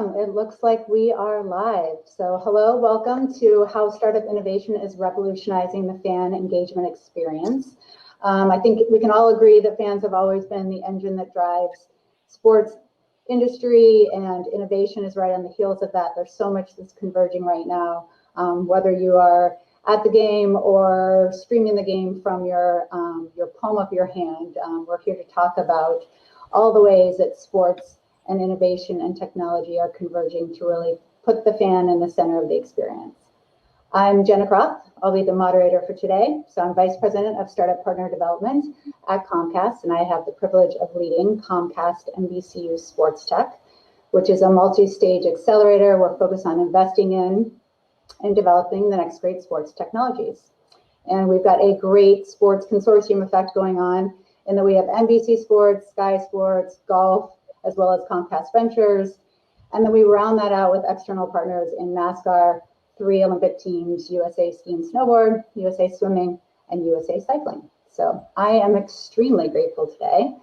Awesome. It looks like we are live. So hello, welcome to How Startup Innovation is Revolutionizing the Fan Engagement Experience. I think we can all agree that fans have always been the engine that drives sports industry, and innovation is right on the heels of that. There's so much that's converging right now, whether you are at the game or streaming the game from your palm of your hand. We're here to talk about all the ways that sports and innovation and technology are converging to really put the fan in the center of the experience. I'm Jenna Croft. I'll be the moderator for today. So I'm Vice President of Startup Partner Development at Comcast, and I have the privilege of leading Comcast NBCU's SportsTech, which is a multi-stage accelerator. We're focused on investing in and developing the next great sports technologies. And we've got a great sports consortium effect going on in that we have NBC Sports, Sky Sports, golf, as well as Comcast Ventures. And then we round that out with external partners in NASCAR, 3 Olympic teams, USA Ski and Snowboard, USA Swimming, and USA Cycling. So I am extremely grateful today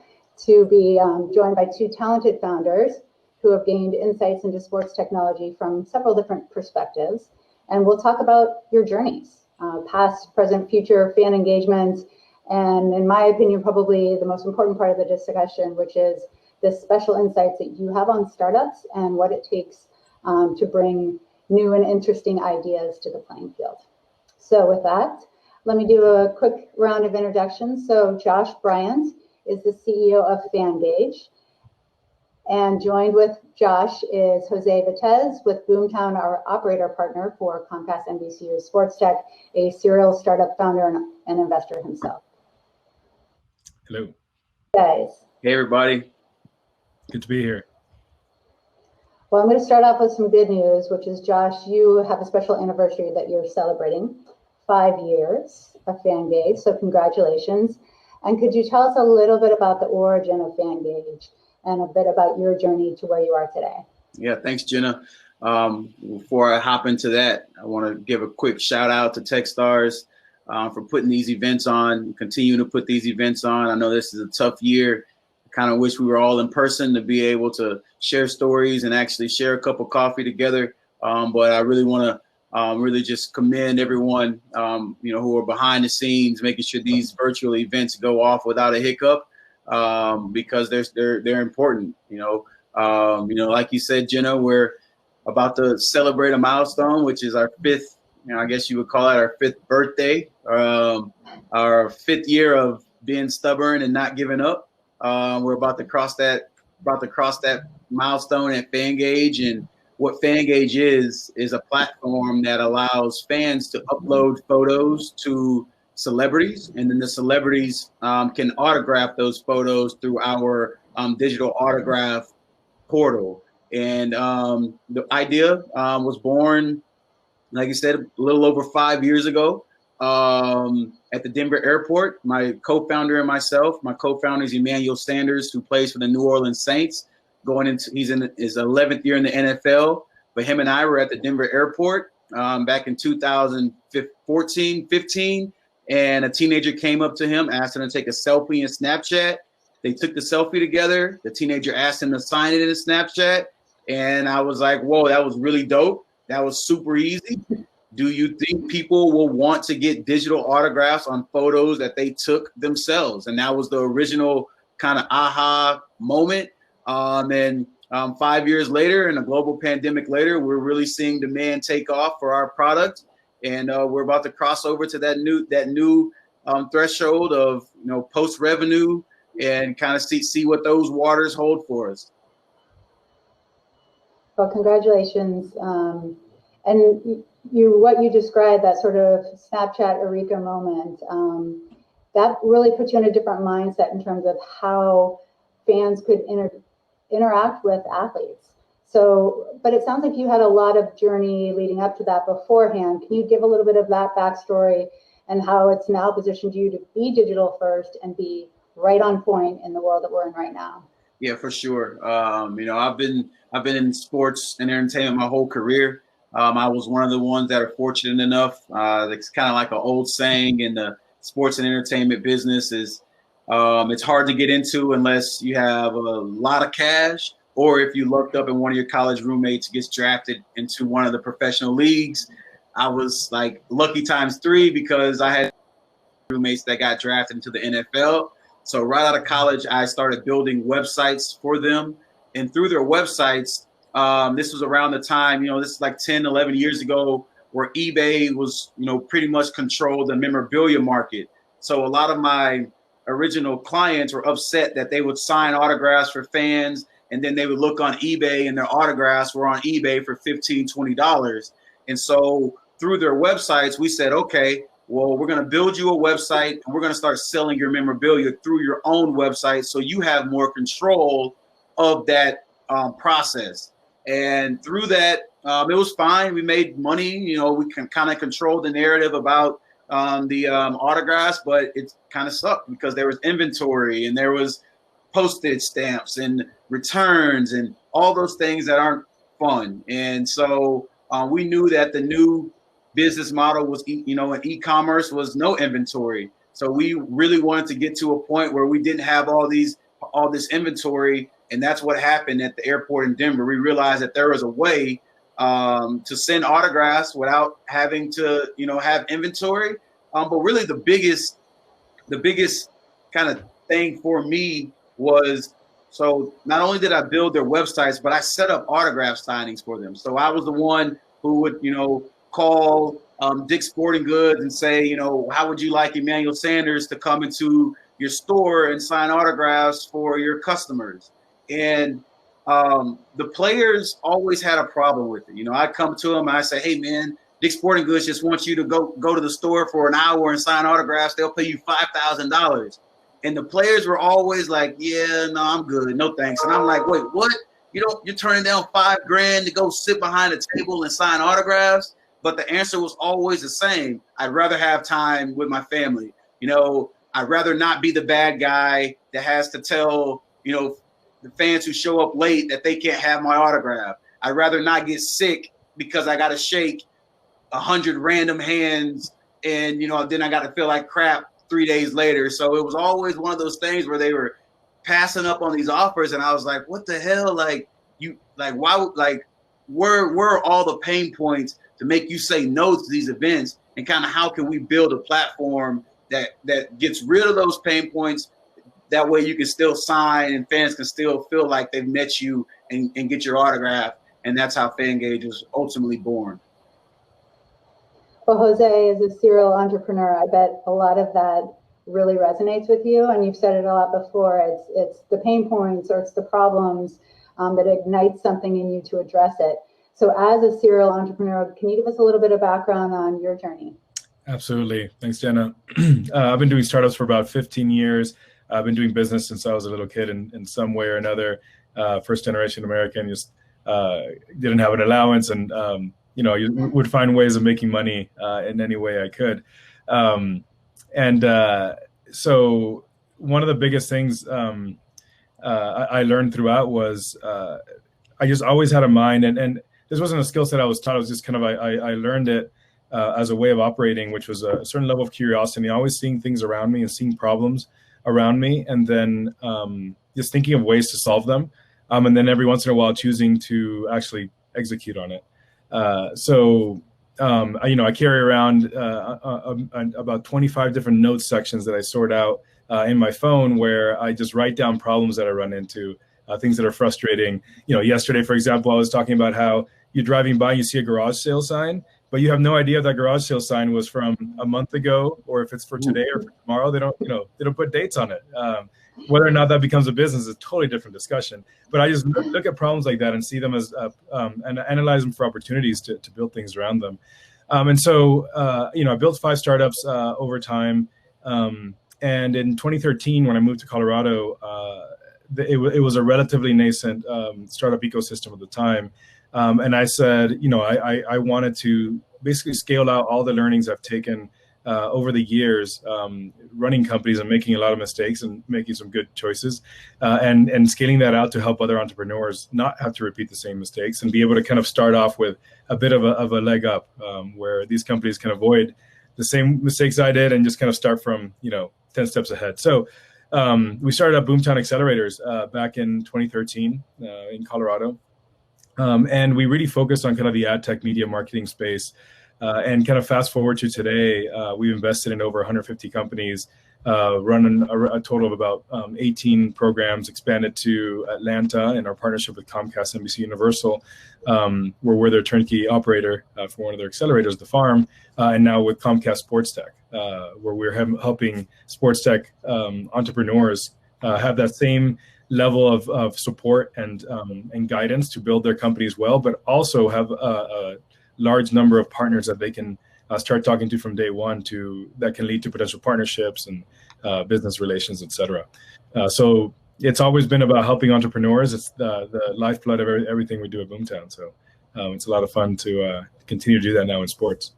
to be joined by 2 talented founders who have gained insights into sports technology from several different perspectives. And we'll talk about your journeys, past, present, future, fan engagement, and in my opinion, probably the most important part of the discussion, which is the special insights that you have on startups and what it takes to bring new and interesting ideas to the playing field. So with that, let me do a quick round of introductions. So Josh Bryant is the CEO of Fangage, and joined with Josh is Jose Vitez with Boomtown, our operator partner for Comcast NBCU SportsTech, a serial startup founder and investor himself. Hello. Guys. Hey, everybody. Good to be here. Well, I'm going to start off with some good news, which is, Josh, you have a special anniversary that you're celebrating, 5 years of Fangage, so congratulations. And could you tell us a little bit about the origin of Fangage and a bit about your journey to where you are today? Yeah, thanks, Jenna. Before I hop into that, I want to give a quick shout out to Techstars for putting these events on, continuing to put these events on. I know this is a tough year. Kind of wish we were all in person to be able to share stories and actually share a cup of coffee together. But I really want to really just commend everyone, who are behind the scenes, making sure these virtual events go off without a hiccup, because they're important. Like you said, Jenna, we're about to celebrate a milestone, which is our 5th. I guess you would call it our 5th birthday, our 5th year of being stubborn and not giving up. We're about to cross that milestone at Fangage, and what Fangage is a platform that allows fans to upload photos to celebrities, and then the celebrities can autograph those photos through our digital autograph portal. And the idea was born, like I said, a little over 5 years ago. At the Denver airport, my co-founder and myself. My co-founder is Emmanuel Sanders, who plays for the New Orleans Saints. He's in his 11th year in the NFL. But him and I were at the Denver airport back in 2014-15, and a teenager came up to him, asked him to take a selfie in Snapchat. They took the selfie together. The teenager asked him to sign it in Snapchat, and I was like, "Whoa, that was really dope. That was super easy." Do you think people will want to get digital autographs on photos that they took themselves? And that was the original kind of aha moment. And 5 years later, and a global pandemic later, we're really seeing demand take off for our product. And we're about to cross over to that new threshold of post revenue, and kind of see what those waters hold for us. Well, congratulations. And what you described, that sort of Snapchat eureka moment, that really puts you in a different mindset in terms of how fans could interact with athletes. So, but it sounds like you had a lot of journey leading up to that beforehand. Can you give a little bit of that backstory and how it's now positioned you to be digital first and be right on point in the world that we're in right now? Yeah, for sure. I've been in sports and entertainment my whole career. I was one of the ones that are fortunate enough. It's kind of like an old saying in the sports and entertainment business is it's hard to get into unless you have a lot of cash or if you looked up and one of your college roommates gets drafted into one of the professional leagues. I was like lucky times 3 because I had roommates that got drafted into the NFL. So right out of college, I started building websites for them. And through their websites, this was around the time, this is like 10, 11 years ago, where eBay was, pretty much controlled the memorabilia market. So a lot of my original clients were upset that they would sign autographs for fans, and then they would look on eBay and their autographs were on eBay for $15, $20. And so through their websites, we said, okay, well, we're going to build you a website and we're going to start selling your memorabilia through your own website so you have more control of that process. And through that, it was fine. We made money. We can kind of control the narrative about the autographs, but it kind of sucked because there was inventory and there was postage stamps and returns and all those things that aren't fun. And so we knew that the new business model was, in e-commerce was no inventory. So we really wanted to get to a point where we didn't have all this inventory. And that's what happened at the airport in Denver. We realized that there was a way to send autographs without having to, have inventory. But really the biggest kind of thing for me was, so not only did I build their websites, but I set up autograph signings for them. So I was the one who would, call Dick's Sporting Goods and say, how would you like Emmanuel Sanders to come into your store and sign autographs for your customers? And the players always had a problem with it. I come to them and I say, hey, man, Dick's Sporting Goods just wants you to go to the store for an hour and sign autographs. They'll pay you $5,000. And the players were always like, yeah, no, I'm good. No, thanks. And I'm like, wait, what? You're turning down $5,000 to go sit behind a table and sign autographs? But the answer was always the same. I'd rather have time with my family. I'd rather not be the bad guy that has to tell, the fans who show up late that they can't have my autograph. I'd rather not get sick because I got to shake 100 random hands and, then I got to feel like crap 3 days later. So it was always one of those things where they were passing up on these offers. And I was like, what the hell? Where are all the pain points to make you say no to these events? And kind of how can we build a platform that gets rid of those pain points? That way you can still sign and fans can still feel like they've met you and get your autograph. And that's how Fangage was ultimately born. Well, Jose, as a serial entrepreneur, I bet a lot of that really resonates with you. And you've said it a lot before. It's the pain points or it's the problems that ignite something in you to address it. So as a serial entrepreneur, can you give us a little bit of background on your journey? Absolutely. Thanks, Jenna. I've been doing startups for about 15 years. I've been doing business since I was a little kid in some way or another. First generation American, just didn't have an allowance and, you would find ways of making money in any way I could. So one of the biggest things I learned throughout was I just always had a mind, and this wasn't a skill set I was taught. It was just kind of, I learned it as a way of operating, which was a certain level of curiosity, always seeing things around me and seeing problems around me, and then just thinking of ways to solve them. And then every once in a while choosing to actually execute on it. I carry around about 25 different notes sections that I sort out in my phone, where I just write down problems that I run into, things that are frustrating. Yesterday, for example, I was talking about how you're driving by, you see a garage sale sign, but you have no idea if that garage sale sign was from a month ago, or if it's for today or for tomorrow. They don't put dates on it. Whether or not that becomes a business is a totally different discussion. But I just look at problems like that and see them as and analyze them for opportunities to build things around them. I built 5 startups over time. And in 2013, when I moved to Colorado, it was a relatively nascent startup ecosystem at the time. And I said, I wanted to basically scale out all the learnings I've taken over the years, running companies and making a lot of mistakes and making some good choices, and scaling that out to help other entrepreneurs not have to repeat the same mistakes and be able to kind of start off with a bit of a leg up, where these companies can avoid the same mistakes I did and just kind of start from, 10 steps ahead. So we started up Boomtown Accelerators back in 2013 in Colorado. And we really focused on kind of the ad tech media marketing space. And kind of fast forward to today, we've invested in over 150 companies, running a total of about 18 programs, expanded to Atlanta in our partnership with Comcast, NBC Universal, where we're their turnkey operator for one of their accelerators, The Farm, and now with Comcast SportsTech, where we're helping SportsTech entrepreneurs have that same level of support and guidance to build their companies well, but also have a large number of partners that they can start talking to from day one that can lead to potential partnerships and business relations, et cetera. So it's always been about helping entrepreneurs. It's the lifeblood of everything we do at Boomtown. So it's a lot of fun to continue to do that now in sports.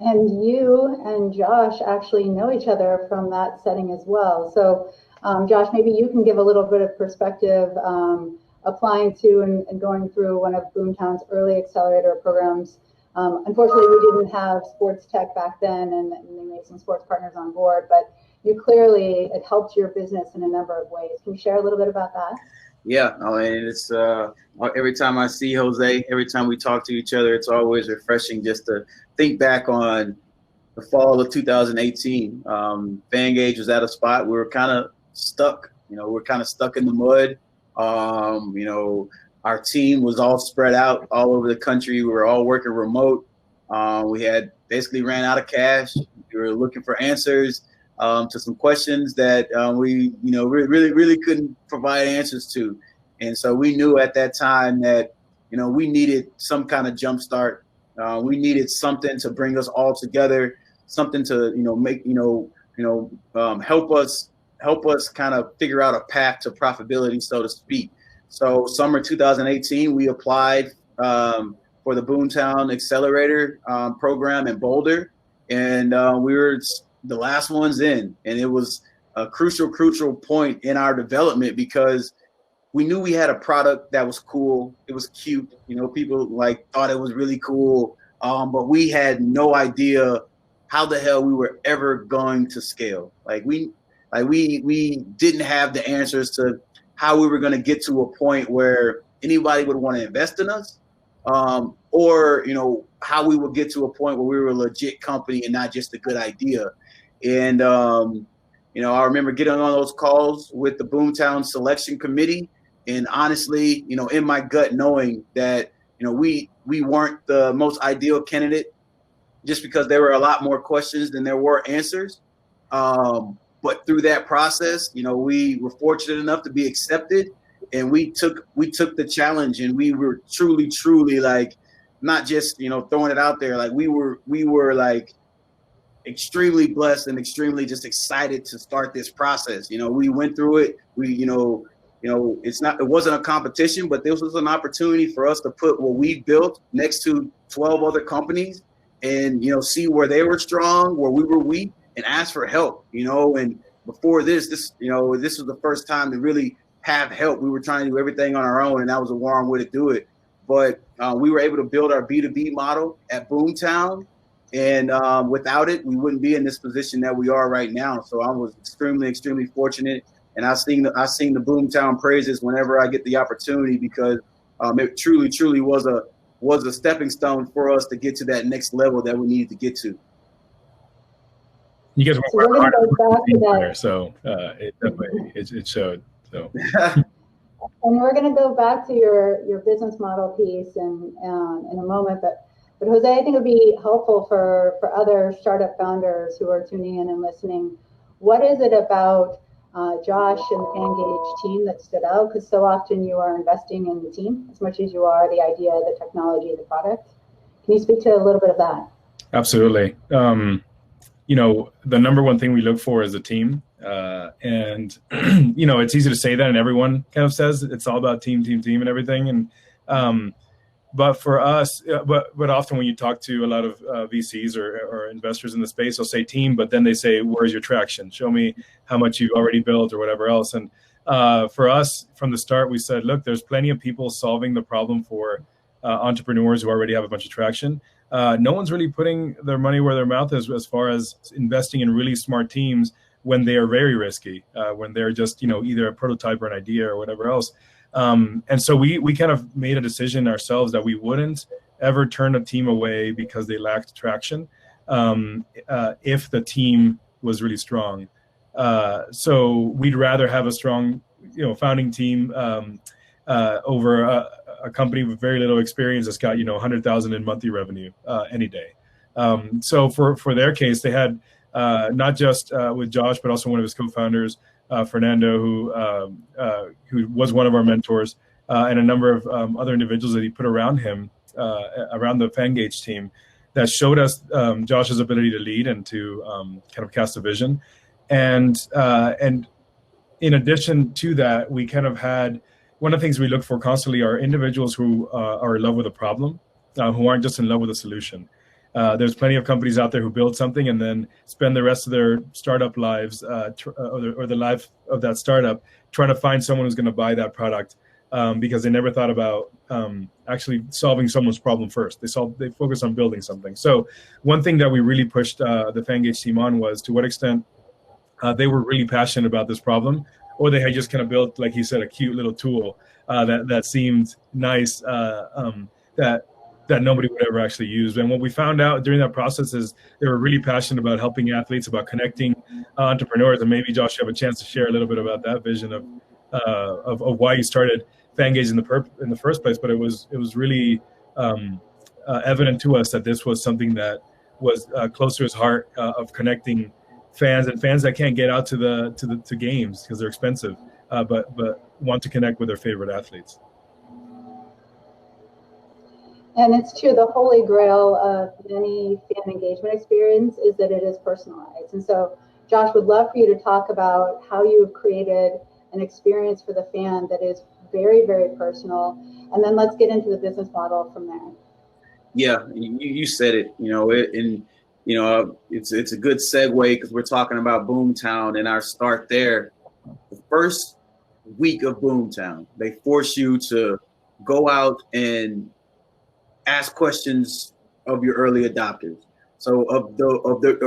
And you and Josh actually know each other from that setting as well. So Josh, maybe you can give a little bit of perspective applying to and going through one of Boomtown's early accelerator programs. Unfortunately, we didn't have SportsTech back then, and they made some sports partners on board, but it helped your business in a number of ways. Can you share a little bit about that? Yeah, I mean, it's every time I see Jose, every time we talk to each other, it's always refreshing just to think back on the fall of 2018. Fangage was at a spot we were kind of stuck. We're kind of stuck in the mud. Our team was all spread out all over the country. We were all working remote. We had basically ran out of cash. We were looking for answers to some questions that we really couldn't provide answers to. And so we knew at that time that, we needed some kind of jump start. We needed something to bring us all together, something to, make, help us kind of figure out a path to profitability, so to speak. So summer 2018, we applied for the Boomtown Accelerator Program in Boulder, and we were the last ones in. And it was a crucial point in our development because we knew we had a product that was cool. It was cute. People thought it was really cool, but we had no idea how the hell we were ever going to scale. We didn't have the answers to how we were going to get to a point where anybody would want to invest in us, or how we would get to a point where we were a legit company and not just a good idea. And I remember getting on those calls with the Boomtown selection committee, and honestly, in my gut, knowing that we weren't the most ideal candidate, just because there were a lot more questions than there were answers. But through that process, we were fortunate enough to be accepted, and we took the challenge, and we were truly not just throwing it out there. We were extremely blessed and extremely just excited to start this process. We went through it. It wasn't a competition, but this was an opportunity for us to put what we built next to 12 other companies, and see where they were strong, where we were weak, and ask for help, and before this was the first time to really have help. We were trying to do everything on our own, and that was a wrong way to do it. But we were able to build our B2B model at Boomtown, and without it, we wouldn't be in this position that we are right now. So I was extremely fortunate, and I sing the Boomtown praises whenever I get the opportunity, because it truly was a stepping stone for us to get to that next level that we needed to get to. You guys we're going to go back to that. So it showed. So. And we're going to go back to your business model piece in a moment, but Jose, I think it would be helpful for other startup founders who are tuning in and listening. What is it about Josh and the Fangage team that stood out? Because so often you are investing in the team as much as you are the idea, the technology, the product. Can you speak to a little bit of that? Absolutely. The number one thing we look for is a team. And, it's easy to say that, and everyone kind of says it's all about team and everything. And, but for us, but often when you talk to a lot of VCs or investors in the space, they'll say team, but then they say, where's your traction? Show me how much you've already built or whatever else. And for us, from the start, we said, look, there's plenty of people solving the problem for entrepreneurs who already have a bunch of traction. No one's really putting their money where their mouth is as far as investing in really smart teams when they are very risky, when they're just, either a prototype or an idea or whatever else. And so we kind of made a decision ourselves that we wouldn't ever turn a team away because they lacked traction, if the team was really strong. So we'd rather have a strong, founding team over a company with very little experience that's got 100,000 in monthly revenue any day. So for their case, they had not just with Josh, but also one of his co-founders, Fernando, who was one of our mentors, and a number of other individuals that he put around him, around the Fangage team, that showed us Josh's ability to lead and to kind of cast a vision. And in addition to that, we kind of had, one of the things we look for constantly are individuals who are in love with a problem, who aren't just in love with a solution. There's plenty of companies out there who build something and then spend the rest of their startup lives or the life of that startup trying to find someone who's going to buy that product, because they never thought about actually solving someone's problem first. They focus on building something. So one thing that we really pushed the Fangage team on was to what extent they were really passionate about this problem, or they had just kind of built, like he said, a cute little tool that seemed nice, that nobody would ever actually use. And what we found out during that process is they were really passionate about helping athletes, about connecting entrepreneurs. And maybe Josh, you have a chance to share a little bit about that vision of why you started Fangage in the first place. But it was really evident to us that this was something that was close to his heart, of connecting fans that can't get out to games because they're expensive, but want to connect with their favorite athletes. And it's true, the holy grail of any fan engagement experience is that it is personalized. And so, Josh, would love for you to talk about how you've created an experience for the fan that is very, very personal. And then let's get into the business model from there. Yeah, you said it, it's a good segue because we're talking about Boomtown and our start there. The first week of Boomtown, they force you to go out and ask questions of your early adopters. So of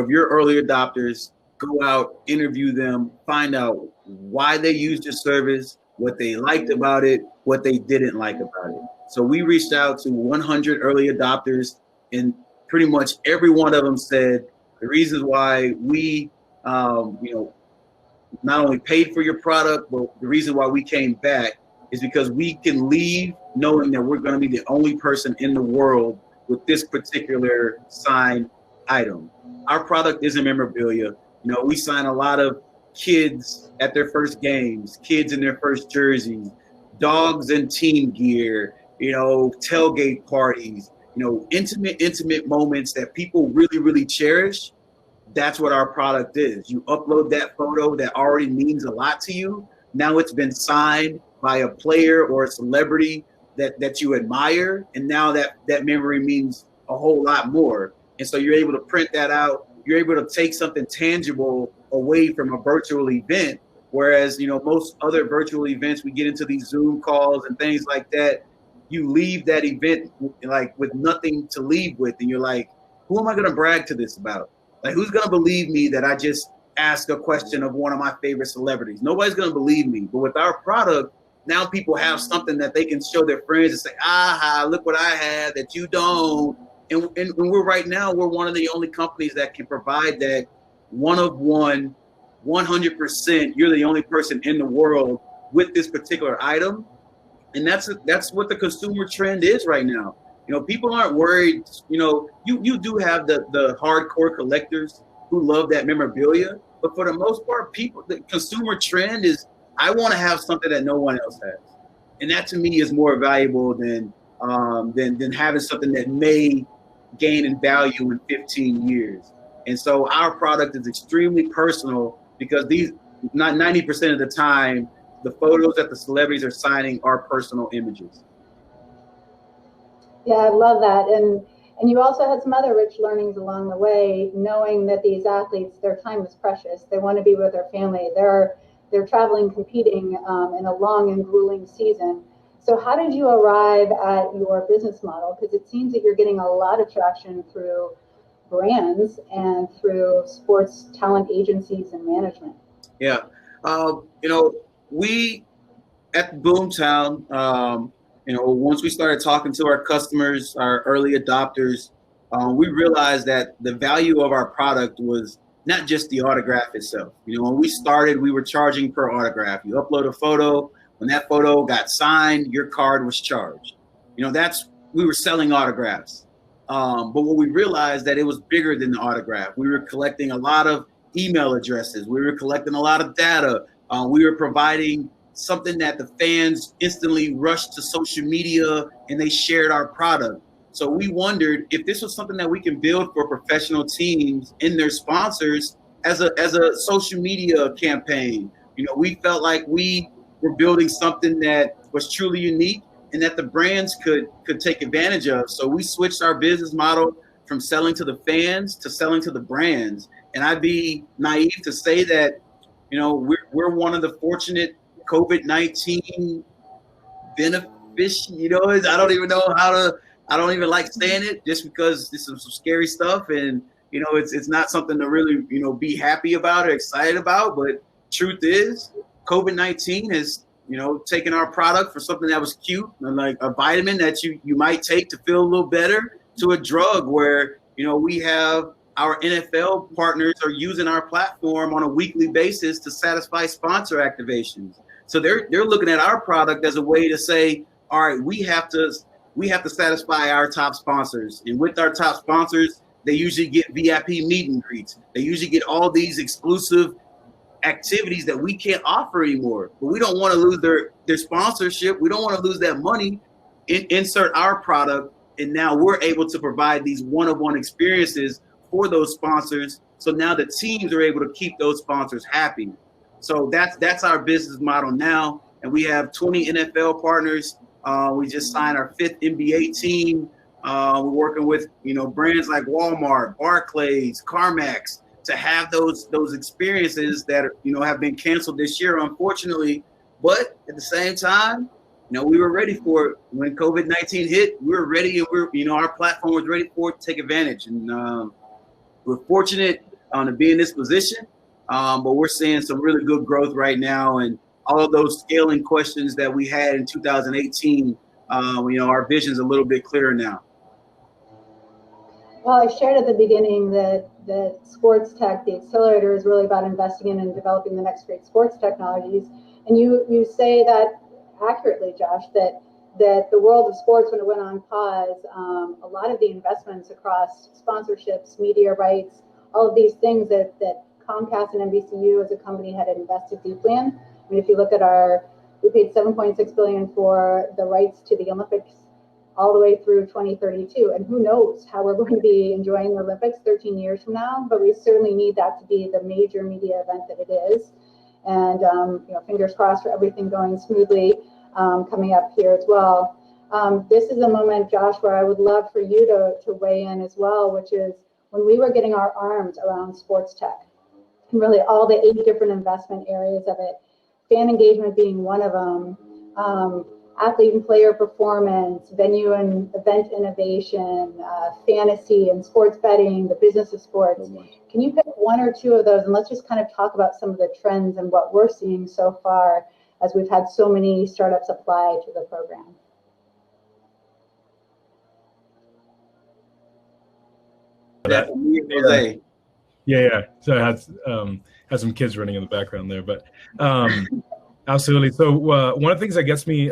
your early adopters, go out, interview them, find out why they used your service, what they liked about it, what they didn't like about it. So we reached out to 100 early adopters, and pretty much every one of them said the reasons why we, not only paid for your product, but the reason why we came back is because we can leave knowing that we're going to be the only person in the world with this particular signed item. Our product isn't memorabilia. We sign a lot of kids at their first games, kids in their first jerseys, dogs in team gear, tailgate parties, intimate moments that people really, really cherish. That's what our product is. You upload that photo that already means a lot to you. Now it's been signed by a player or a celebrity that you admire, and now that memory means a whole lot more. And so you're able to print that out. You're able to take something tangible away from a virtual event, whereas most other virtual events, we get into these Zoom calls and things like that. You leave that event like with nothing to leave with, and you're like, who am I going to brag to this about? Like, who's going to believe me that I just asked a question of one of my favorite celebrities? Nobody's going to believe me. But with our product, now people have something that they can show their friends and say, aha, look what I had that you don't. And we're one of the only companies that can provide that one of one, 100%. You're the only person in the world with this particular item. And that's what the consumer trend is right now. People aren't worried. You do have the hardcore collectors who love that memorabilia, but for the most part, the consumer trend is, I want to have something that no one else has, and that to me is more valuable than having something that may gain in value in 15 years. And so our product is extremely personal because these, not 90% of the time, the photos that the celebrities are signing are personal images. Yeah, I love that. And you also had some other rich learnings along the way, knowing that these athletes, their time is precious. They want to be with their family. They're traveling, competing in a long and grueling season. So how did you arrive at your business model? Because it seems that you're getting a lot of traction through brands and through sports talent agencies and management? Yeah. We at Boomtown, once we started talking to our customers, our early adopters, we realized that the value of our product was not just the autograph itself. When we started, we were charging per autograph. You upload a photo. When that photo got signed, your card was charged. We were selling autographs. But what we realized that it was bigger than the autograph. We were collecting a lot of email addresses. We were collecting a lot of data. We were providing something that the fans instantly rushed to social media and they shared our product. So we wondered if this was something that we can build for professional teams and their sponsors as a social media campaign. We felt like we were building something that was truly unique and that the brands could take advantage of. So we switched our business model from selling to the fans to selling to the brands. And I'd be naive to say that, we're one of the fortunate COVID-19 beneficiaries. I don't even like saying it just because this is some scary stuff. And, it's not something to really, be happy about or excited about. But truth is, COVID-19 has, taken our product for something that was cute, like a vitamin that you might take to feel a little better, to a drug where, we have our NFL partners are using our platform on a weekly basis to satisfy sponsor activations. So they're looking at our product as a way to say, all right, we have to satisfy our top sponsors. And with our top sponsors, they usually get VIP meet and greets. They usually get all these exclusive activities that we can't offer anymore. But we don't want to lose their sponsorship. We don't want to lose that money. Insert our product, and now we're able to provide these one-on-one experiences for those sponsors. So now the teams are able to keep those sponsors happy. So that's our business model now. And we have 20 NFL partners. We just signed our 5th NBA team. We're working with, brands like Walmart, Barclays, CarMax to have those experiences that, have been canceled this year, unfortunately. But at the same time, we were ready for it. When COVID-19 hit, we were ready, and our platform was ready for it to take advantage. And we're fortunate to be in this position, but we're seeing some really good growth right now. And all of those scaling questions that we had in 2018, our vision's a little bit clearer now. Well, I shared at the beginning that SportsTech, the Accelerator, is really about investing in and developing the next great sports technologies. And you say that accurately, Josh, that the world of sports, when it went on pause, a lot of the investments across sponsorships, media rights, all of these things that Comcast and NBCU as a company had invested deeply in. I mean, if you look at we paid $7.6 billion for the rights to the Olympics all the way through 2032. And who knows how we're going to be enjoying the Olympics 13 years from now, but we certainly need that to be the major media event that it is. And, fingers crossed for everything going smoothly coming up here as well. This is a moment, Josh, where I would love for you to weigh in as well, which is when we were getting our arms around SportsTech, and really all the 8 different investment areas of it, fan engagement being one of them, athlete and player performance, venue and event innovation, fantasy and sports betting, the business of sports. Can you pick 1 or 2 of those, and let's just kind of talk about some of the trends and what we're seeing so far as we've had so many startups apply to the program? Yeah. So I had some kids running in the background there, but absolutely. So one of the things that gets me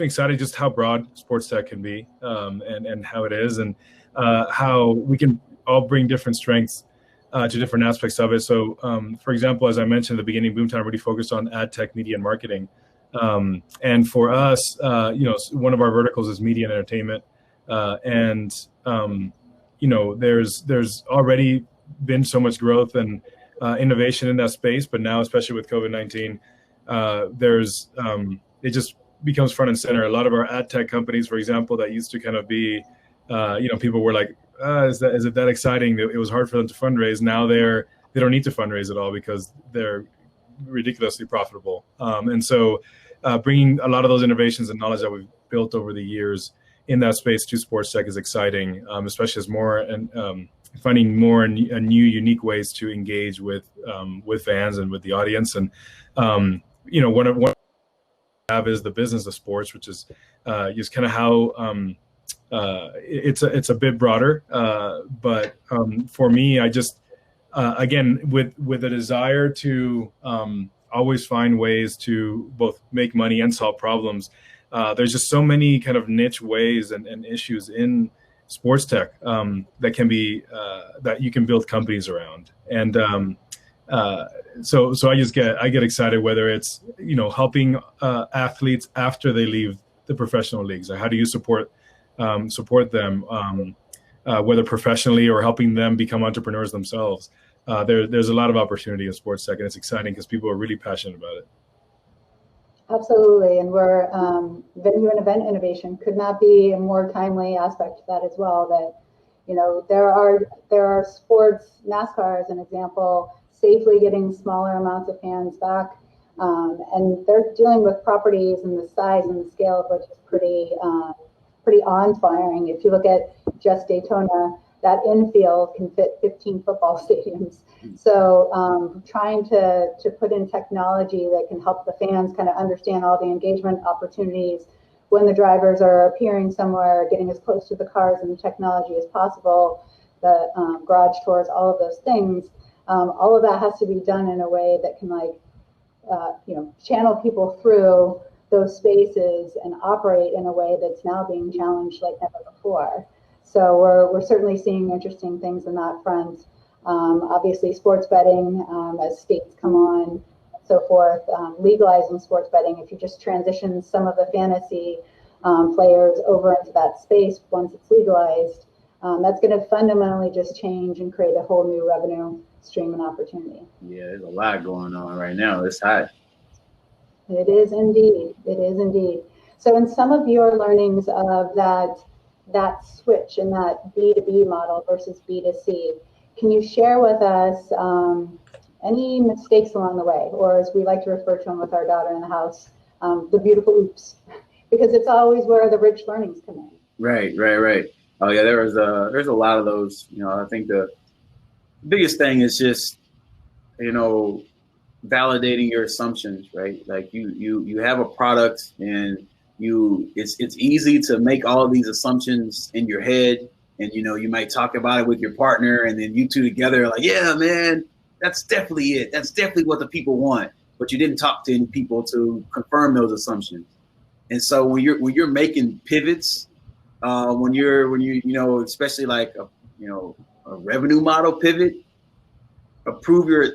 excited just how broad sports tech can be, and how it is, and how we can all bring different strengths to different aspects of it. So, for example, as I mentioned at the beginning, Boomtown really focused on ad tech, media, and marketing. And for us, one of our verticals is media and entertainment. There's already been so much growth and innovation in that space, but now, especially with COVID-19, it just becomes front and center. A lot of our ad tech companies, for example, that used to kind of be, people were like, is it that exciting? It was hard for them to fundraise. Now they don't need to fundraise at all because they're ridiculously profitable. And so bringing a lot of those innovations and knowledge that we've built over the years in that space to SportsTech is exciting, especially as more and finding more and new unique ways to engage with fans and with the audience. And one have is the business of sports, which is just kind of how it's a bit broader. But for me, I just again with a desire to always find ways to both make money and solve problems. There's just so many kind of niche ways and issues in sports tech that can be that you can build companies around. And so I get excited, whether it's helping athletes after they leave the professional leagues. Like, how do you support them, whether professionally or helping them become entrepreneurs themselves? There's a lot of opportunity in sports tech, and it's exciting because people are really passionate about it. Absolutely, and we're venue and event innovation could not be a more timely aspect to that as well. That there are sports, NASCAR as an example, safely getting smaller amounts of fans back, and they're dealing with properties and the size and the scale of which is pretty awe-inspiring. If you look at just Daytona, that infield can fit 15 football stadiums. So trying to put in technology that can help the fans kind of understand all the engagement opportunities when the drivers are appearing somewhere, getting as close to the cars and the technology as possible, the garage tours, all of those things. All of that has to be done in a way that can channel people through those spaces and operate in a way that's now being challenged like never before. So we're certainly seeing interesting things in that front. Obviously, sports betting, as states come on, so forth, legalizing sports betting. If you just transition some of the fantasy players over into that space once it's legalized, that's going to fundamentally just change and create a whole new revenue stream and opportunity. Yeah, there's a lot going on right now. It's hot. It is indeed. It is indeed. So in some of your learnings of that switch in that B2B model versus B2C, can you share with us any mistakes along the way, or as we like to refer to them with our daughter in the house, the beautiful oops, because it's always where the rich learnings come in. Right. Oh yeah, there's a lot of those. I think the biggest thing is just validating your assumptions, right? Like you have a product and it's easy to make all of these assumptions in your head, and you might talk about it with your partner, and then you two together are like, yeah, man, that's definitely it. That's definitely what the people want. But you didn't talk to any people to confirm those assumptions. And so when you're making pivots, when you especially like a revenue model pivot, approve your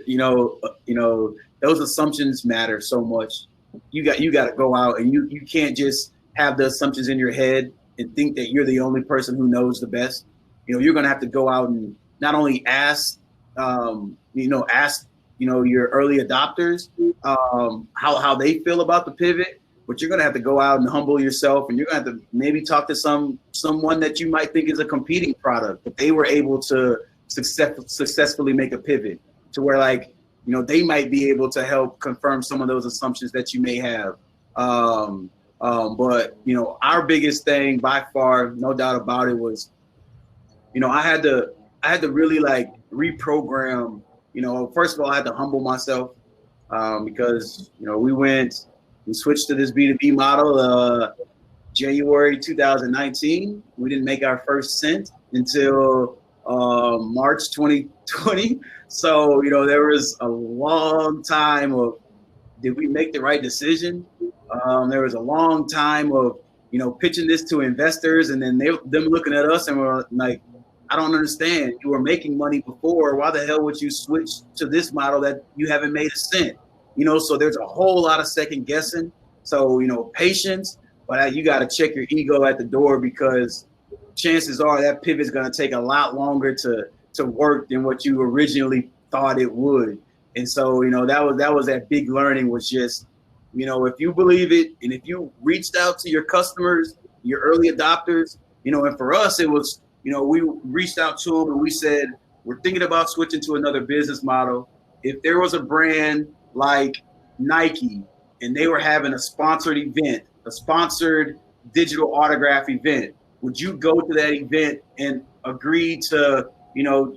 those assumptions matter so much. You got to go out, and you can't just have the assumptions in your head and think that you're the only person who knows the best. You're going to have to go out and not only ask your early adopters how they feel about the pivot, but you're going to have to go out and humble yourself, and you're going to have to maybe talk to someone that you might think is a competing product, but they were able to successfully make a pivot to where they might be able to help confirm some of those assumptions that you may have. But our biggest thing by far, no doubt about it, was, I had to really reprogram. First of all, I had to humble myself because we switched to this B2B model January 2019. We didn't make our first cent until March 2020. So, there was a long time of, did we make the right decision? There was a long time of, pitching this to investors, and then them looking at us and we're like, I don't understand. You were making money before. Why the hell would you switch to this model that you haven't made a cent? So there's a whole lot of second guessing. So, patience, but you got to check your ego at the door, because chances are that pivot's going to take a lot longer to work than what you originally thought it would. And so, that was that big learning, was just, if you believe it, and if you reached out to your customers, your early adopters, and for us, it was, we reached out to them and we said, we're thinking about switching to another business model. If there was a brand like Nike and they were having a sponsored event, a sponsored digital autograph event, would you go to that event and agree to,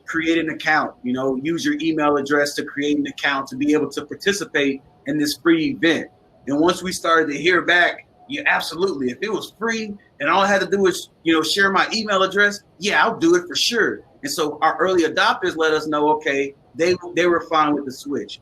create an account, use your email address to create an account to be able to participate in this free event? And once we started to hear back, yeah, absolutely. If it was free and all I had to do was, share my email address, yeah, I'll do it for sure. And so our early adopters let us know, okay, they were fine with the switch.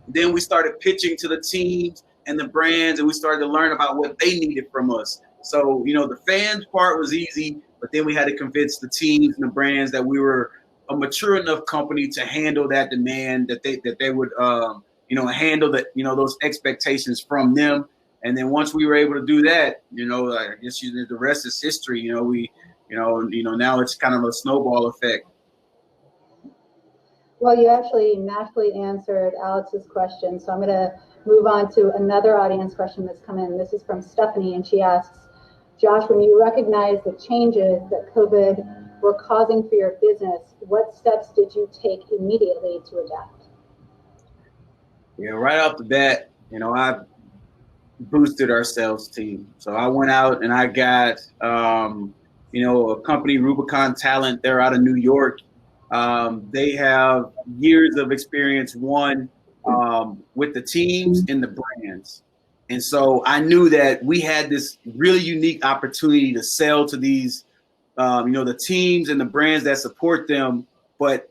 Then we started pitching to the teams and the brands, and we started to learn about what they needed from us. So, the fans part was easy, but then we had to convince the teams and the brands that we were a mature enough company to handle that demand, that they would, handle that, those expectations from them. And then once we were able to do that, I guess the rest is history. Now it's kind of a snowball effect. Well, you actually naturally answered Alex's question, so I'm going to move on to another audience question that's come in. This is from Stephanie, and she asks, Josh, when you recognize the changes that COVID were causing for your business, what steps did you take immediately to adapt? Yeah, right off the bat, I boosted our sales team. So I went out and I got, a company, Rubicon Talent. They're out of New York. They have years of experience, with the teams and the brands. And so I knew that we had this really unique opportunity to sell to these, the teams and the brands that support them. But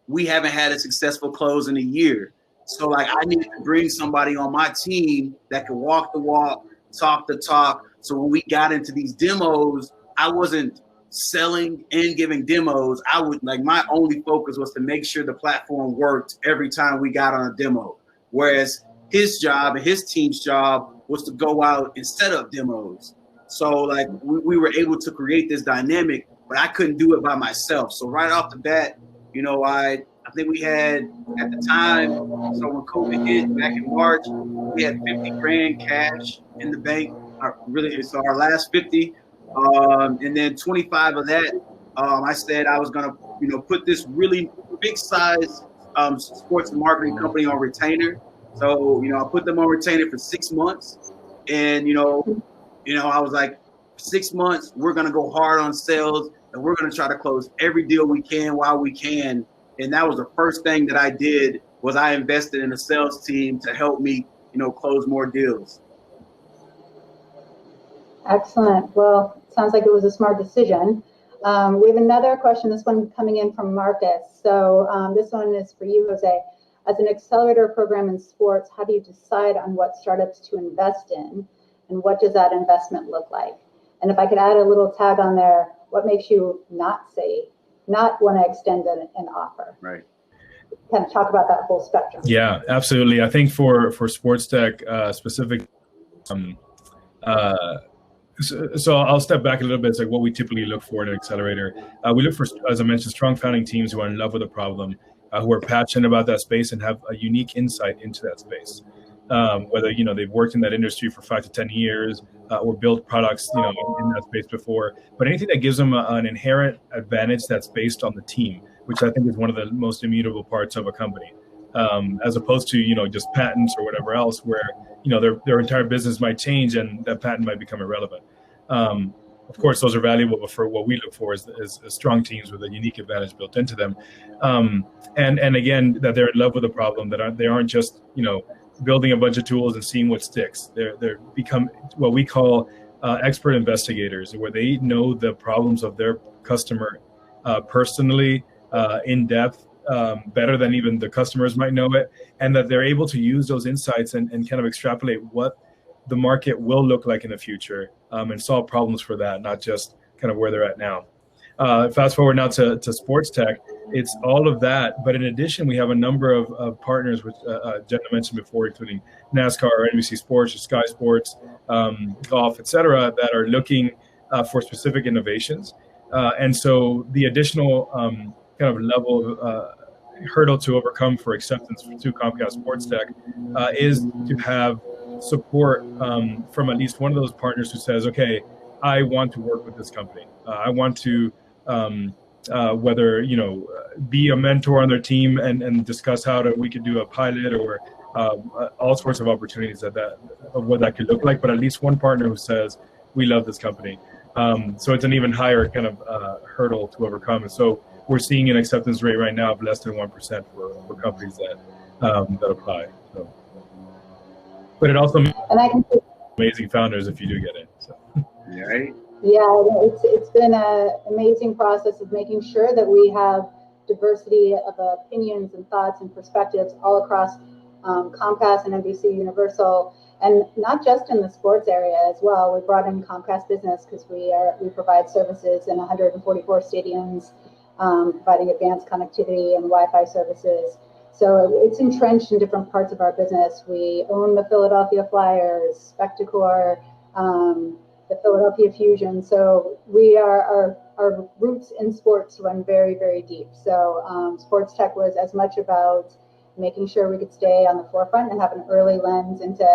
we haven't had a successful close in a year. So I needed to bring somebody on my team that could walk the walk, talk the talk. So when we got into these demos, I wasn't selling and giving demos. My only focus was to make sure the platform worked every time we got on a demo. Whereas his job and his team's job was to go out and set up demos. So we were able to create this dynamic, but I couldn't do it by myself. So right off the bat, I think we had at the time, so when COVID hit back in March, we had 50 grand cash in the bank. So our last 50, and then 25 of that, I said I was gonna, put this really big size sports and marketing company on retainer. So, I put them on retainer for 6 months, and I was like, 6 months, we're gonna go hard on sales, and we're gonna try to close every deal we can while we can. And that was the first thing that I did, was I invested in a sales team to help me, close more deals. Excellent. Well, it sounds like it was a smart decision. We have another question, this one coming in from Marcus. So this one is for you, Jose. As an accelerator program in sports, how do you decide on what startups to invest in, and what does that investment look like? And if I could add a little tag on there, what makes you not want to extend an offer? Right. Kind of talk about that whole spectrum. Yeah, absolutely. I think for SportsTech specific, so I'll step back a little bit. It's like what we typically look for in an accelerator. We look for, as I mentioned, strong founding teams who are in love with the problem, who are passionate about that space and have a unique insight into that space. Whether they've worked in that industry for 5 to 10 years or built products in that space before, but anything that gives them an inherent advantage that's based on the team, which I think is one of the most immutable parts of a company, as opposed to just patents or whatever else, where their entire business might change and that patent might become irrelevant. Of course, those are valuable, but for what we look for is strong teams with a unique advantage built into them, and again, that they're in love with the problem, that they aren't just building a bunch of tools and seeing what sticks. They're become what we call expert investigators, where they know the problems of their customer personally, in depth, better than even the customers might know it, and that they're able to use those insights and kind of extrapolate what the market will look like in the future, and solve problems for that, not just kind of where they're at now. Fast forward now to SportsTech, it's all of that. But in addition, we have a number of partners, which Jenna mentioned before, including NASCAR, NBC Sports, Sky Sports, golf, et cetera, that are looking for specific innovations. And so the additional kind of level hurdle to overcome for acceptance to Comcast SportsTech is to have support from at least one of those partners who says, okay, I want to work with this company. I want to whether be a mentor on their team and discuss how we could do a pilot or all sorts of opportunities of what that could look like. But at least one partner who says, we love this company. So it's an even higher kind of hurdle to overcome. And so we're seeing an acceptance rate right now of less than 1% for companies that apply. So, but it also makes amazing founders if you do get in. So. Right. Yeah, it's been an amazing process of making sure that we have diversity of opinions and thoughts and perspectives all across Comcast and NBC Universal, and not just in the sports area as well. We brought in Comcast Business because we provide services in 144 stadiums, providing advanced connectivity and Wi-Fi services. So it's entrenched in different parts of our business. We own the Philadelphia Flyers, Spectacor, the Philadelphia Fusion. So our roots in sports run very, very deep. So SportsTech was as much about making sure we could stay on the forefront and have an early lens into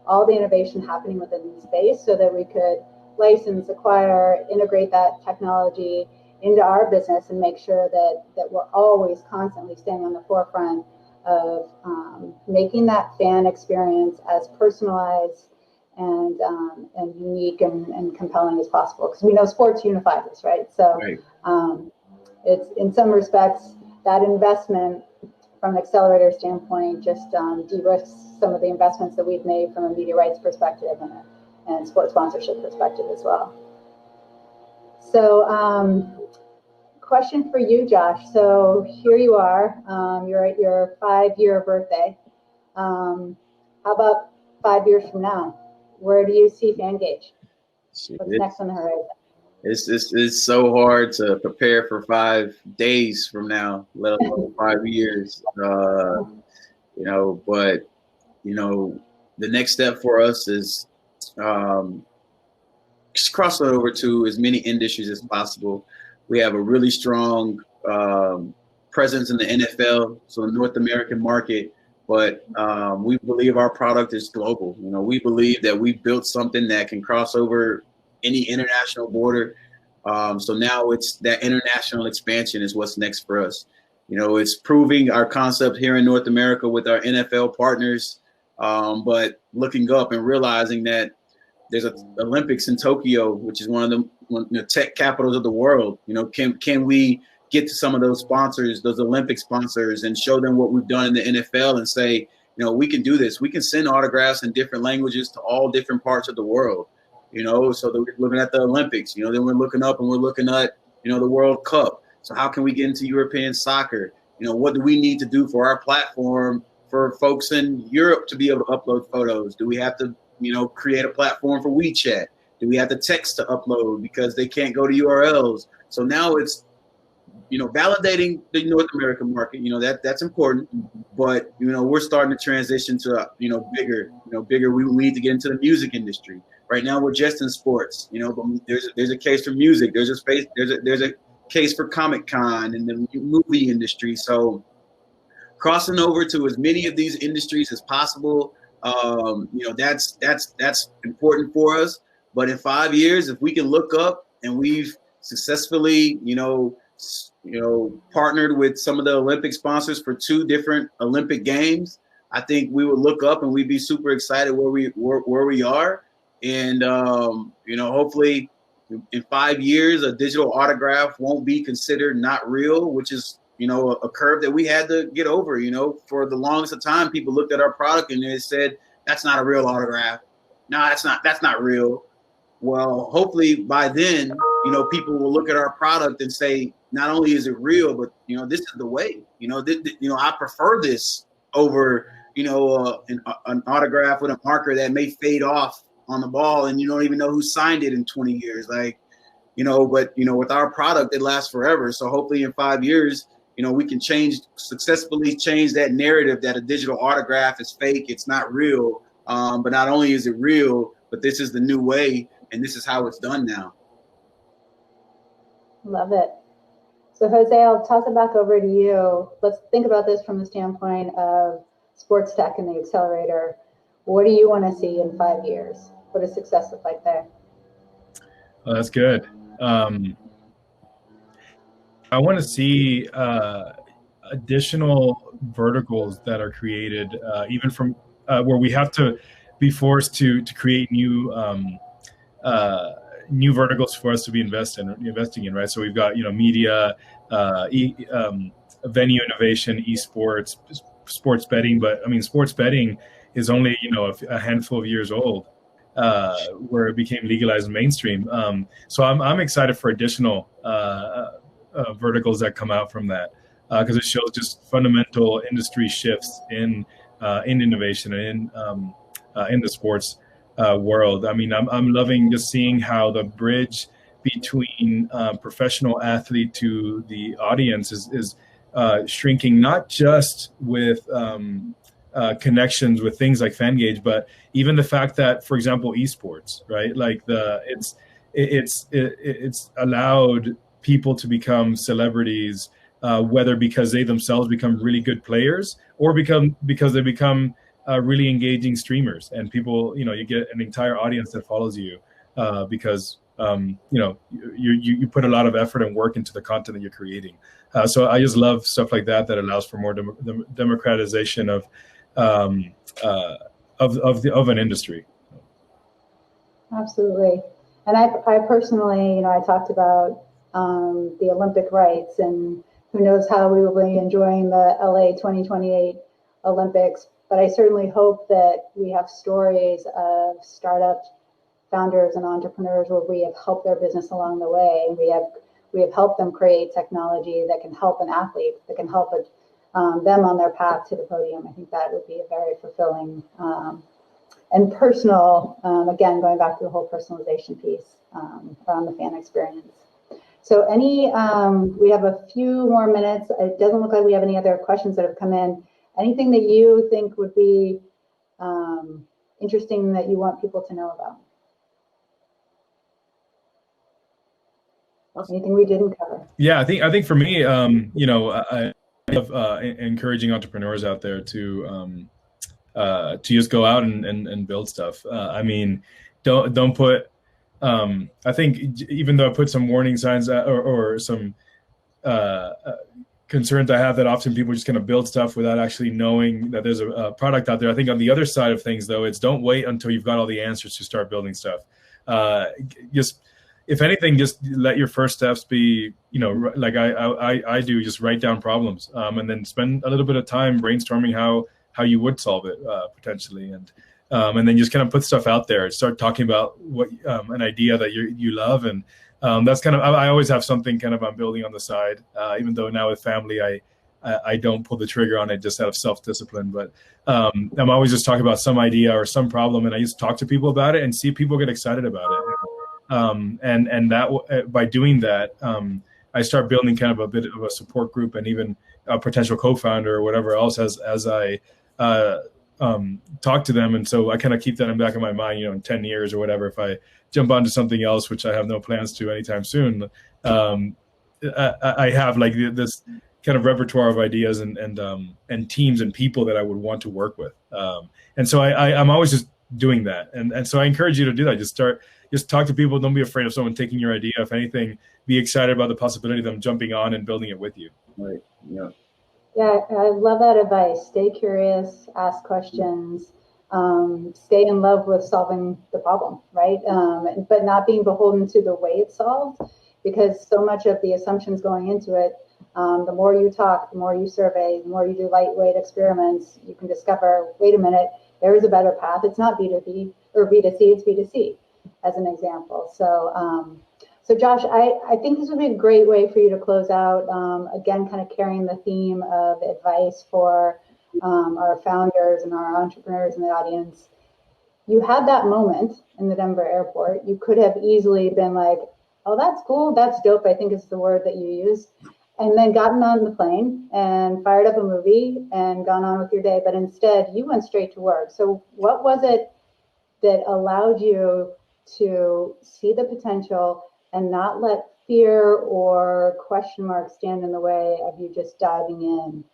all the innovation happening within the space so that we could license, acquire, integrate that technology into our business and make sure that we're always constantly staying on the forefront of making that fan experience as personalized and unique and compelling as possible. Because we know sports unifies us, right? So it's in some respects that investment from an accelerator standpoint just de-risks some of the investments that we've made from a media rights perspective and sports sponsorship perspective as well. So question for you, Josh. So here you are, you're at your 5-year birthday. How about 5 years from now? Where do you see Fangage? What's next on the horizon? It's so hard to prepare for 5 days from now, let alone 5 years. But the next step for us is just cross over to as many industries as possible. We have a really strong presence in the NFL, so the North American market. But we believe our product is global. We believe that we built something that can cross over any international border. So now it's that international expansion is what's next for us. It's proving our concept here in North America with our NFL partners, but looking up and realizing that there's an Olympics in Tokyo, which is one of the tech capitals of the world. Can we get to some of those sponsors, those Olympic sponsors, and show them what we've done in the NFL and say, we can do this. We can send autographs in different languages to all different parts of the world, so that we're looking at the Olympics, then we're looking up and we're looking at, the World Cup. So how can we get into European soccer? What do we need to do for our platform for folks in Europe to be able to upload photos? Do we have to, create a platform for WeChat? Do we have to text to upload because they can't go to URLs? So now it's, validating the North American market, that's important, but, we're starting to transition to, bigger, we need to get into the music industry. Right now we're just in sports, but there's a case for music. There's a case for Comic-Con and the movie industry. So crossing over to as many of these industries as possible, that's important for us. But in 5 years, if we can look up and we've successfully, partnered with some of the Olympic sponsors for 2 different Olympic games, I think we would look up and we'd be super excited where we are. And, hopefully in 5 years, a digital autograph won't be considered not real, which is, a curve that we had to get over. For the longest of time, people looked at our product and they said, that's not a real autograph. No, that's not real. Well, hopefully by then, people will look at our product and say, not only is it real, but, this is the way, I prefer this over, an autograph with a marker that may fade off on the ball and you don't even know who signed it in 20 years. But, with our product, it lasts forever. So hopefully in 5 years, we can successfully change that narrative that a digital autograph is fake. It's not real. But not only is it real, but this is the new way. And this is how it's done now. Love it. So Jose, I'll toss it back over to you. Let's think about this from the standpoint of SportsTech and the Accelerator. What do you want to see in 5 years? What does success look like there? Oh, that's good. I want to see additional verticals that are created, even from where we have to be forced to create new new verticals for us to be investing in, right? So we've got, media, venue innovation, esports, sports betting. But I mean, sports betting is only, a handful of years old, where it became legalized and mainstream. So I'm excited for additional verticals that come out from that, because it shows just fundamental industry shifts in innovation and in the sports world. I mean, I'm loving just seeing how the bridge between professional athlete to the audience is shrinking, not just with connections with things like Fangage, but even the fact that, for example, esports, right? Like it's allowed people to become celebrities, whether because they themselves become really good players or because they become really engaging streamers, and people, you get an entire audience that follows you because you put a lot of effort and work into the content that you're creating. So I just love stuff like that allows for more democratization of an industry. Absolutely. And I personally, I talked about the Olympic rights, and who knows how we will be enjoying the LA 2028 Olympics. But I certainly hope that we have stories of startup founders and entrepreneurs where we have helped their business along the way. And we have helped them create technology that can help an athlete, that can help them on their path to the podium. I think that would be a very fulfilling and personal, again, going back to the whole personalization piece around the fan experience. So we have a few more minutes. It doesn't look like we have any other questions that have come in. Anything that you think would be interesting that you want people to know about? Anything we didn't cover? Yeah, I think for me, I love encouraging entrepreneurs out there to just go out and build stuff. I mean, don't put. I think even though I put some warning signs or some concerns I have that often people just kind of build stuff without actually knowing that there's a product out there. I think on the other side of things, though, it's don't wait until you've got all the answers to start building stuff. Just, if anything, just let your first steps be, like I do, just write down problems, and then spend a little bit of time brainstorming how you would solve it potentially, and then just kind of put stuff out there. Start talking about what an idea that you love, and that's kind of, I always have something kind of I'm building on the side, even though now with family I don't pull the trigger on it just out of self-discipline, but I'm always just talking about some idea or some problem, and I just talk to people about it and see people get excited about it. And that by doing that, I start building kind of a bit of a support group and even a potential co-founder or whatever else as I talk to them. And so I kind of keep that in the back of my mind, in 10 years or whatever, if I jump onto something else, which I have no plans to anytime soon, I have like this kind of repertoire of ideas and teams and people that I would want to work with. And so I'm always just doing that. And so I encourage you to do that. Just talk to people. Don't be afraid of someone taking your idea. If anything, be excited about the possibility of them jumping on and building it with you. Right. Yeah. Yeah, I love that advice. Stay curious, ask questions, stay in love with solving the problem, right? But not being beholden to the way it's solved, because so much of the assumptions going into it, the more you talk, the more you survey, the more you do lightweight experiments, you can discover, wait a minute, there is a better path. It's not B2B or B2C, it's B2C, as an example. So Josh, I think this would be a great way for you to close out, again, kind of carrying the theme of advice for our founders and our entrepreneurs in the audience. You had that moment in the Denver airport. You could have easily been like, oh, that's cool, that's dope, I think is the word that you used, and then gotten on the plane and fired up a movie and gone on with your day. But instead, you went straight to work. So what was it that allowed you to see the potential and not let fear or question marks stand in the way of you just diving in?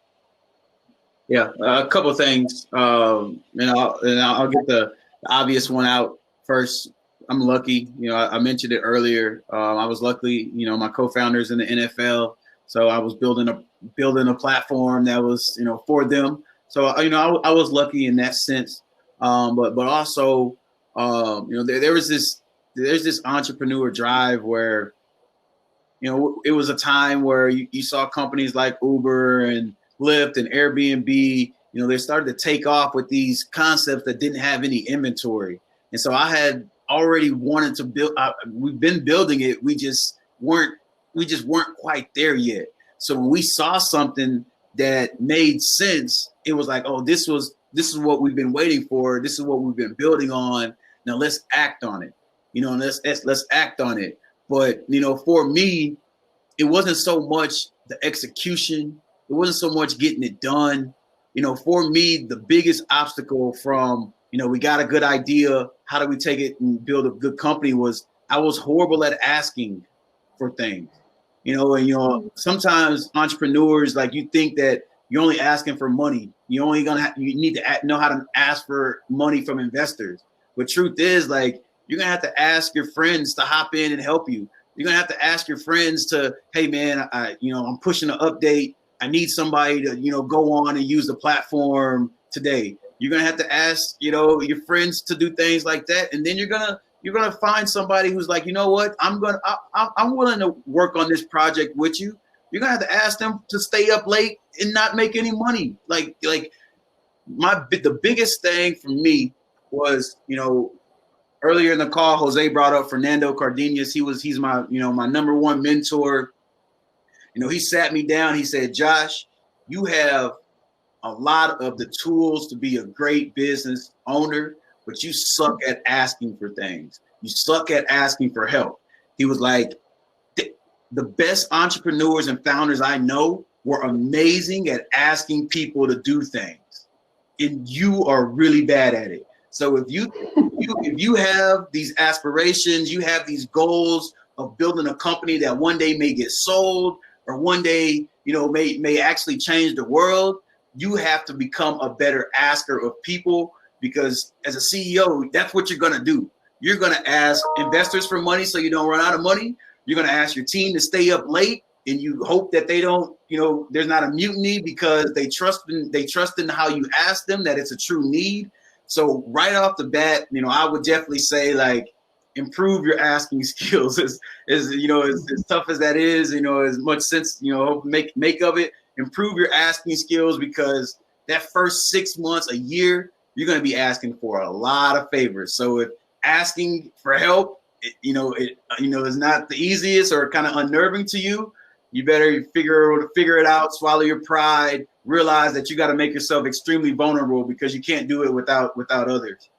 Yeah, a couple of things, and I'll get the obvious one out first. I'm lucky, I mentioned it earlier. I was lucky, my co-founders in the NFL, so I was building a platform that was, for them. So I was lucky in that sense, but also, there was this there's this entrepreneur drive where, you know, it was a time where you saw companies like Uber and Lyft and Airbnb, you know, they started to take off with these concepts that didn't have any inventory. And so I had already wanted to build, we've been building it. We just weren't quite there yet. So when we saw something that made sense, it was like, oh, this is what we've been waiting for. This is what we've been building on. Now let's act on it. You know, and let's act on it. But, you know, for me, it wasn't so much the execution. It wasn't so much getting it done. You know, for me, the biggest obstacle from, you know, we got a good idea, how do we take it and build a good company, was I was horrible at asking for things. You know, and, you know, sometimes entrepreneurs, like, you think that you're only asking for money. You need to know how to ask for money from investors. But truth is, like, you're going to have to ask your friends to hop in and help you. You're going to have to ask your friends to, hey, man, I'm pushing an update. I need somebody to, you know, go on and use the platform today. You're going to have to ask, you know, your friends to do things like that. And then you're going to find somebody who's like, you know what, I'm willing to work on this project with you. You're going to have to ask them to stay up late and not make any money. Like the biggest thing for me was, you know, earlier in the call, Jose brought up Fernando Cardenas. He's my, you know, my number one mentor. You know, he sat me down. He said, Josh, you have a lot of the tools to be a great business owner, but you suck at asking for things. You suck at asking for help. He was like, the best entrepreneurs and founders I know were amazing at asking people to do things, and you are really bad at it. So if you have these aspirations, you have these goals of building a company that one day may get sold, or one day, you know, may actually change the world, you have to become a better asker of people, because as a CEO, that's what you're going to do. You're going to ask investors for money so you don't run out of money. You're going to ask your team to stay up late, and you hope that they don't, you know, there's not a mutiny, because they trust in how you ask them, that it's a true need. So right off the bat, you know, I would definitely say, like, improve your asking skills. As you know, as tough as that is, you know, as much sense, you know, make of it. Improve your asking skills, because that first 6 months, a year, you're going to be asking for a lot of favors. So if asking for help, is not the easiest or kind of unnerving to you, you better figure it out, swallow your pride, realize that you got to make yourself extremely vulnerable, because you can't do it without others.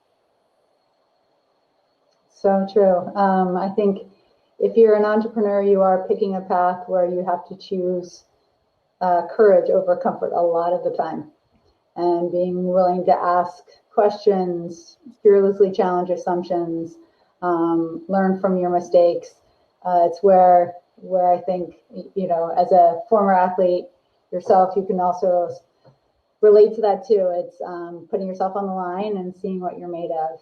So true. I think if you're an entrepreneur, you are picking a path where you have to choose courage over comfort a lot of the time, and being willing to ask questions, fearlessly challenge assumptions, learn from your mistakes. It's where I think, you know, as a former athlete yourself, you can also relate to that too. It's putting yourself on the line and seeing what you're made of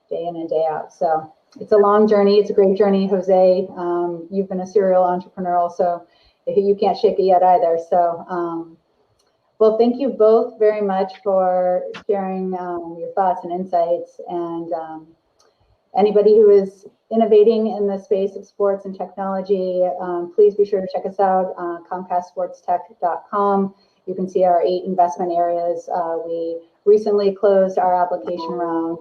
day in and day out. So it's a long journey. It's a great journey, Jose. You've been a serial entrepreneur also. You can't shake it yet either. So, well, thank you both very much for sharing your thoughts and insights. And anybody who is innovating in the space of sports and technology, please be sure to check us out, ComcastSportsTech.com. You can see our 8 investment areas. We recently closed our application round,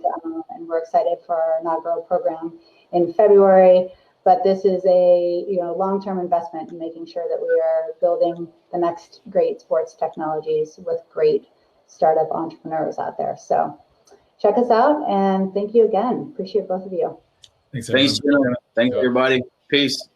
and we're excited for our inaugural program in February. But this is a long-term investment in making sure that we are building the next great sports technologies with great startup entrepreneurs out there. So check us out, and thank you again. Appreciate both of you. Thanks, Jenna. Thanks, everybody. Peace.